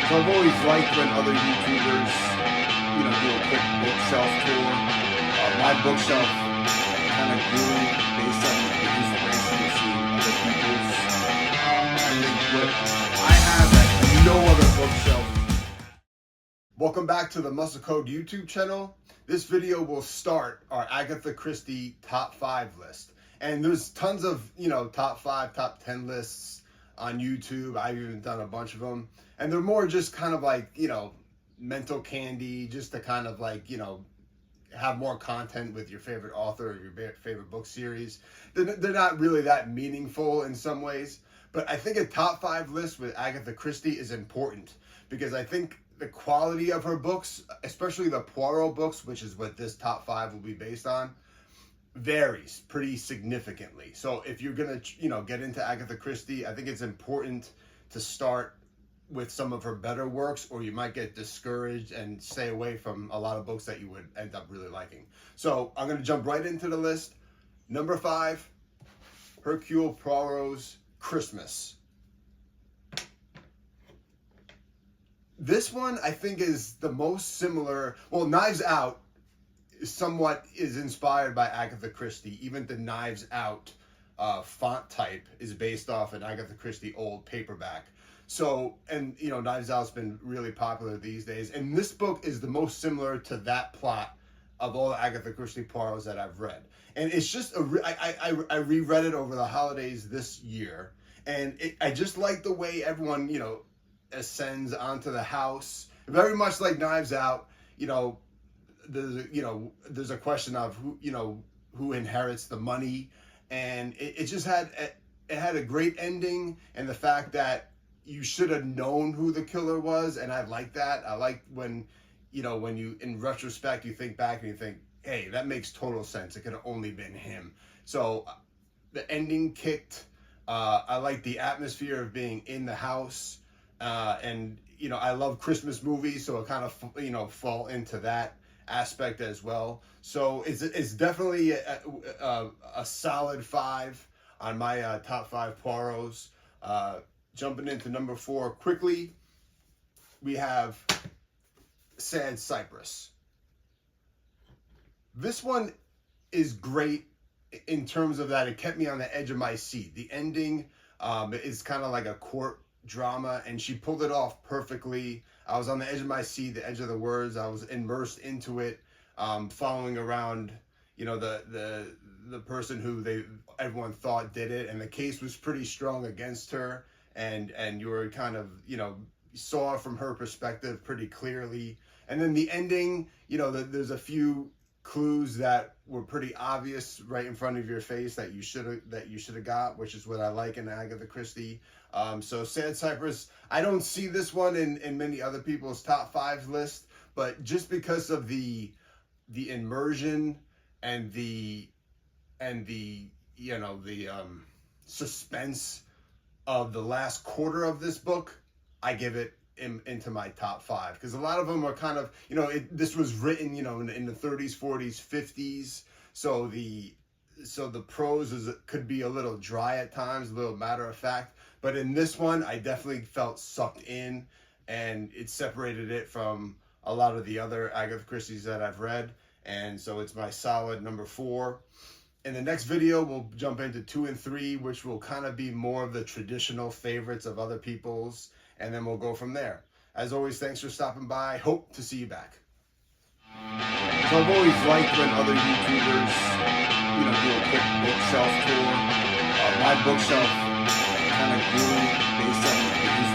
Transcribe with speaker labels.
Speaker 1: So I've always liked when other YouTubers, do a quick bookshelf tour. My bookshelf kind of grew based on the inspiration of seeing other people's. I think what I have at no other bookshelf. Welcome back to the Muscle Code YouTube channel. This video will start our Agatha Christie top 5 list. And there's tons of, top 5, top 10 lists on YouTube. I've even done a bunch of them. And they're more just kind of like, mental candy, just to kind of like, have more content with your favorite author or your favorite book series. They're not really that meaningful in some ways. But I think a top 5 list with Agatha Christie is important because I think the quality of her books, especially the Poirot books, which is what this top 5 will be based on, varies pretty significantly. So if you're gonna, get into Agatha Christie, I think it's important to start with some of her better works, or you might get discouraged and stay away from a lot of books that you would end up really liking. So I'm gonna jump right into the list. Number 5, Hercule Poirot's Christmas. This one I think is the most similar. Well, Knives Out somewhat is inspired by Agatha Christie. Even the Knives Out font type is based off an Agatha Christie old paperback. So, and Knives Out's been really popular these days. And this book is the most similar to that plot of all the Agatha Christie Poirots that I've read. And it's just, I reread it over the holidays this year. And I just like the way everyone, ascends onto the house. Very much like Knives Out, there's a question of who inherits the money, and it just had a great ending, and the fact that you should have known who the killer was, and I like that. I like when you in retrospect you think back and you think, hey, that makes total sense. It could have only been him. So the ending kicked. I like the atmosphere of being in the house, and I love Christmas movies, so it kind of fall into that aspect as well. So it's definitely a solid 5 on my top 5 Poirots. Jumping into number 4 quickly, we have Sad Cypress. This one is great in terms of that it kept me on the edge of my seat. The ending is kind of like a court drama, and she pulled it off perfectly. I was on the edge of my seat, the edge of the words. I was immersed into it, following around, the person who everyone thought did it, and the case was pretty strong against her, and you were kind of, saw it from her perspective pretty clearly. And then the ending, there's a few clues that were pretty obvious right in front of your face that you should have got, which is what I like in Agatha Christie. So Sad Cypress, I don't see this one in many other people's top 5 list, but just because of the immersion and the suspense of the last quarter of this book, I give it into my top 5, because a lot of them are kind of, this was written, in the 30s, 40s, 50s. So the prose could be a little dry at times, a little matter of fact. But in this one, I definitely felt sucked in, and it separated it from a lot of the other Agatha Christie's that I've read. And so it's my solid number 4. In the next video, we'll jump into 2 and 3, which will kind of be more of the traditional favorites of other people's, and then we'll go from there. As always, thanks for stopping by. Hope to see you back. So I've always liked when other YouTubers, do a quick bookshelf tour. My bookshelf kind of grew based on the